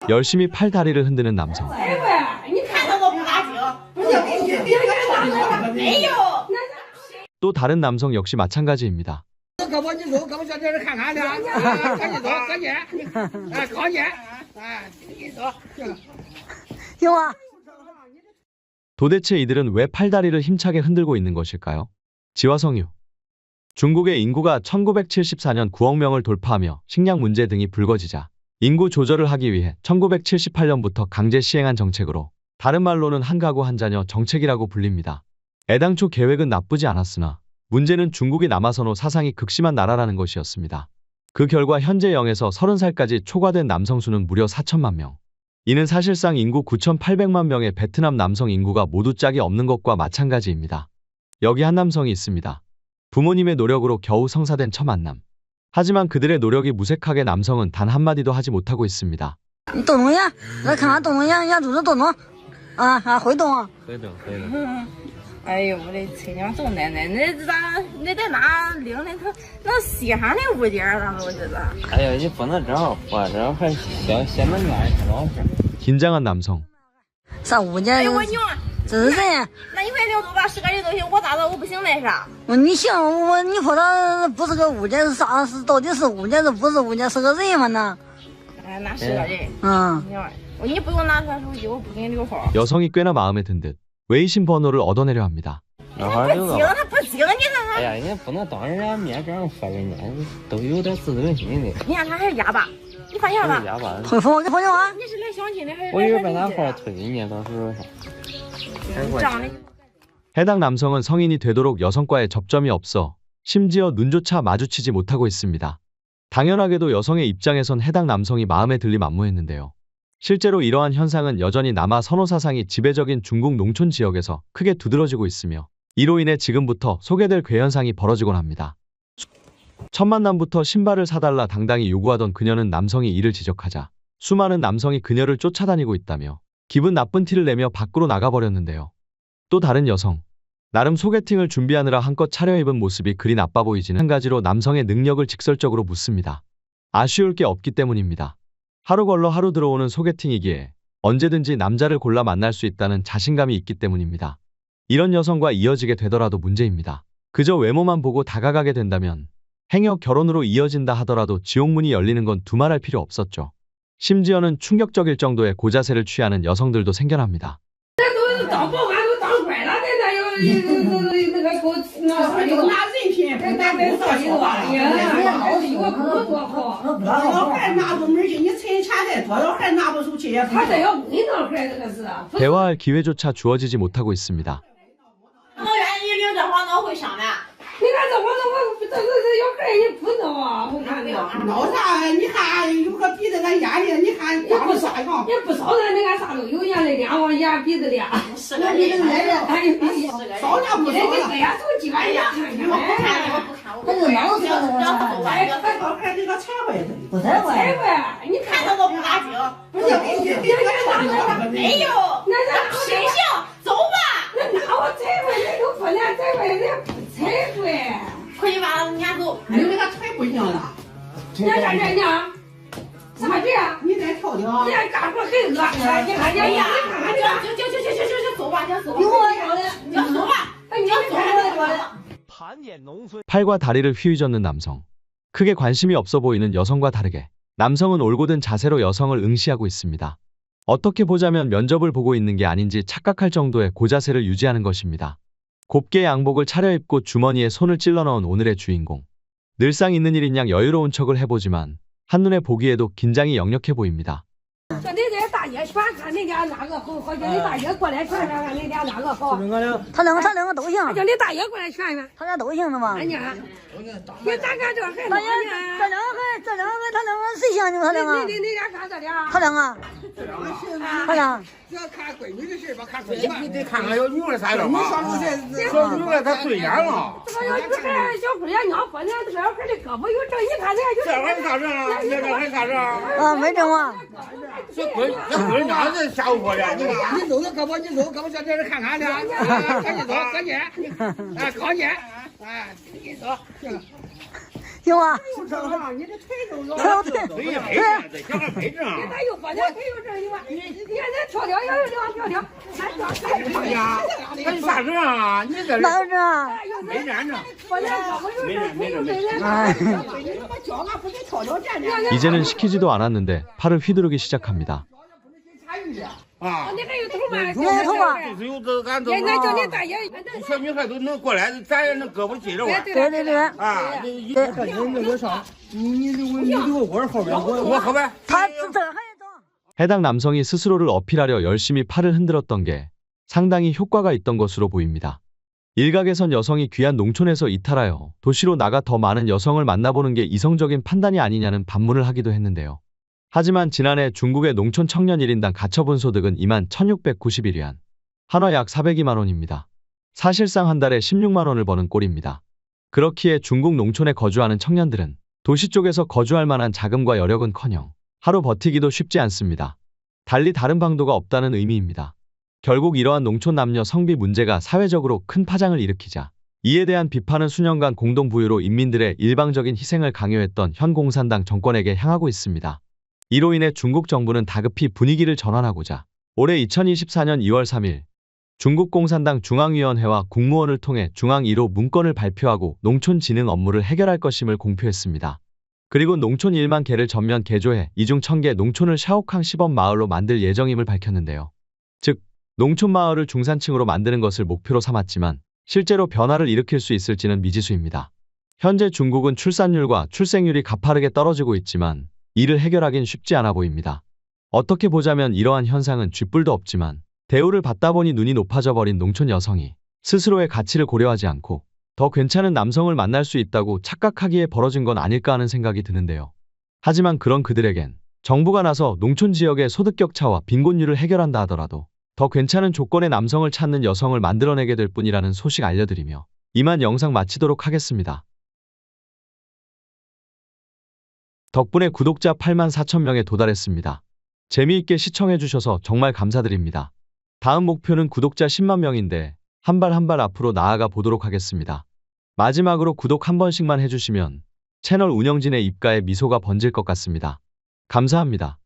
열심히 팔 다리를 흔드는 남성. 또 다른 남성 역시 마찬가지입니다. 도대체 이들은 왜 팔다리를 힘차게 흔들고 있는 것일까요? 지화성유. 중국의 인구가 1974년 9억 명을 돌파하며 식량 문제 등이 불거지자 인구 조절을 하기 위해 1978년부터 강제 시행한 정책으로 다른 말로는 한 가구 한 자녀 정책이라고 불립니다. 애당초 계획은 나쁘지 않았으나 문제는 중국이 남아선호 사상이 극심한 나라라는 것이었습니다. 그 결과 현재 0에서 30살까지 초과된 남성 수는 무려 4천만 명. 이는 사실상 인구 9,800만 명의 베트남 남성 인구가 모두 짝이 없는 것과 마찬가지입니다. 여기 한 남성이 있습니다. 부모님의 노력으로 겨우 성사된 첫 만남. 하지만 그들의 노력이 무색하게 남성은 단 한마디도 하지 못하고 있습니다. 动动呀，来看看动动呀，肚子动动，会动啊。会动。哎呦，我的亲娘祖奶奶，那在哪领的他那西汉的物件儿，那都是的。哎呀，你不能这样活着，还显得俺是老实。 긴장한 남성. 啥物件？哎呦我娘！这是人。那一块6多把10个的东西，我咋的我不行那啥？你行，你说的不是个物件是啥？是到底是物件是不是物件？是个人吗？那？哎，那是个人。娘，你不用拿出来手机，我不给你留号。 여성이 꽤나 마음에 든 듯 웨이신 번호를 얻어내려 합니다. 那会儿留个。他不行，你看他。哎呀，你不能当人家面这样说人家，都有点自尊心的。你看他还是哑巴，你看哑巴。哑巴。回复我给朋友啊。你是来相亲的还是？ 我以为把他号推呢，到时候。 해당 남성은 성인이 되도록 여성과의 접점이 없어 심지어 눈조차 마주치지 못하고 있습니다. 당연하게도 여성의 입장에선 해당 남성이 마음에 들리 만무했는데요. 실제로 이러한 현상은 여전히 남아 선호 사상이 지배적인 중국 농촌 지역에서 크게 두드러지고 있으며 이로 인해 지금부터 소개될 괴현상이 벌어지곤 합니다. 첫 만남부터 신발을 사달라 당당히 요구하던 그녀는 남성이 이를 지적하자 수많은 남성이 그녀를 쫓아다니고 있다며 기분 나쁜 티를 내며 밖으로 나가버렸는데요. 또 다른 여성. 나름 소개팅을 준비하느라 한껏 차려입은 모습이 그리 나빠 보이지는 한 가지로 남성의 능력을 직설적으로 묻습니다. 아쉬울 게 없기 때문입니다. 하루 걸러 하루 들어오는 소개팅이기에 언제든지 남자를 골라 만날 수 있다는 자신감이 있기 때문입니다. 이런 여성과 이어지게 되더라도 문제입니다. 그저 외모만 보고 다가가게 된다면 행여 결혼으로 이어진다 하더라도 지옥문이 열리는 건 두말할 필요 없었죠. 심지어는 충격적일 정도의 고자세를 취하는 여성들도 생겨납니다. 대화할 기회조차 주어지지 못하고 있습니다. 你看这我有客人你不弄啊？我看的。弄啥？你看有个鼻子个眼的，你看也不少哈。也不少人，你看啥都有眼的，两望眼鼻子的。是个鼻子来的，还有鼻子。少了不少了。哎呀，手机吧，呀，我不看，我不看。我就老是哎，还搞看这个财会的。不财会。财会，你看他都不干净。不是，没有。那谁行？走吧。那哪我财会那都不连财会那。 财会，可以把人家走。你那个财不行了。人家怎么这样？你再调调。人家干活很恶，你看人家，你看看这个，就走吧，就走吧。有我说的，你走吧，你走我说的。 팔과 다리를 휘휘젓는 남성. 크게 관심이 없어 보이는 여성과 다르게 남성은 올곧은 자세로 여성을 응시하고 있습니다. 어떻게 보자면 면접을 보고 있는 게 아닌지 착각할 정도의 고자세를 유지하는 것입니다. 곱게 양복을 차려입고 주머니에 손을 찔러 넣은 오늘의 주인공. 늘상 있는 일인 양 여유로운 척을 해보지만 한눈에 보기에도 긴장이 역력해 보입니다. 说那家大爷全看那家哪个好，好叫你大爷过来劝劝看那家哪个好。他两个都行。叫你大爷过来劝劝。他俩都行的嘛。哎呀，你咱看这孩子，这两个他两个谁行呢？他两个。你俩看这俩。他两个。他俩。 这看闺女的事吧，看闺女，你得看看有女的才能嘛。小女的她对眼嘛。这个有女孩小姑娘娘婚呢，这个孩的胳膊有正，你看这有。这还啥证啊？这还啥证啊？啊，没证啊。这闺娘这吓唬我的，你看，你搂着胳膊，上这儿看看去，赶紧走，赶紧，哎，靠近，哎，赶紧走，行。行吗？不正哈，你这腿都有。腿也赔上，得想个赔正。你咋又把这腿又正？你看，你看咱跳跳跳跳跳跳，咱跳哎呀，那你啥证啊？你这哪个证？没染着。이제는 시키지도 않았는데 팔을 휘두르기 시작합니다. 啊，你还有头吗？你还有头吗？就是有这俺都那叫你大爷，小女孩都能过来，咱也能胳膊接着玩。对对对，啊，你那啥，你留会儿后边，我后边。他这还有。 해당 남성이 스스로를 어필하려 열심히 팔을 흔들었던 게 상당히 효과가 있던 것으로 보입니다. 일각에선 여성이 귀한 농촌에서 이탈하여 도시로 나가 더 많은 여성을 만나보는 게 이성적인 판단이 아니냐는 반문을 하기도 했는데요. 하지만 지난해 중국의 농촌 청년 1인당 가처분 소득은 21,691위안, 한화 약 402만 원입니다. 사실상 한 달에 16만 원을 버는 꼴입니다. 그렇기에 중국 농촌에 거주하는 청년들은 도시 쪽에서 거주할 만한 자금과 여력은커녕 하루 버티기도 쉽지 않습니다. 달리 다른 방도가 없다는 의미입니다. 결국 이러한 농촌 남녀 성비 문제가 사회적으로 큰 파장을 일으키자 이에 대한 비판은 수년간 공동부유로 인민들의 일방적인 희생을 강요했던 현 공산당 정권에게 향하고 있습니다. 이로 인해 중국 정부는 다급히 분위기를 전환하고자 올해 2024년 2월 3일 중국 공산당 중앙위원회와 국무원을 통해 중앙 1호 문건을 발표하고 농촌 진흥 업무를 해결할 것임을 공표했습니다. 그리고 농촌 1만 개를 전면 개조해 이중 1000개 농촌을 샤오캉 시범 마을로 만들 예정임을 밝혔는데요. 즉, 농촌 마을을 중산층으로 만드는 것을 목표로 삼았지만 실제로 변화를 일으킬 수 있을지는 미지수입니다. 현재 중국은 출산율과 출생률이 가파르게 떨어지고 있지만 이를 해결하긴 쉽지 않아 보입니다. 어떻게 보자면 이러한 현상은 쥐뿔도 없지만 대우를 받다 보니 눈이 높아져 버린 농촌 여성이 스스로의 가치를 고려하지 않고 더 괜찮은 남성을 만날 수 있다고 착각하기에 벌어진 건 아닐까 하는 생각이 드는데요. 하지만 그런 그들에겐 정부가 나서 농촌 지역의 소득 격차와 빈곤율을 해결한다 하더라도 더 괜찮은 조건의 남성을 찾는 여성을 만들어내게 될 뿐이라는 소식 알려드리며 이만 영상 마치도록 하겠습니다. 덕분에 구독자 84,000명에 도달했습니다. 재미있게 시청해주셔서 정말 감사드립니다. 다음 목표는 구독자 10만 명인데 한 발 한 발 앞으로 나아가 보도록 하겠습니다. 마지막으로 구독 한 번씩만 해주시면 채널 운영진의 입가에 미소가 번질 것 같습니다. 감사합니다.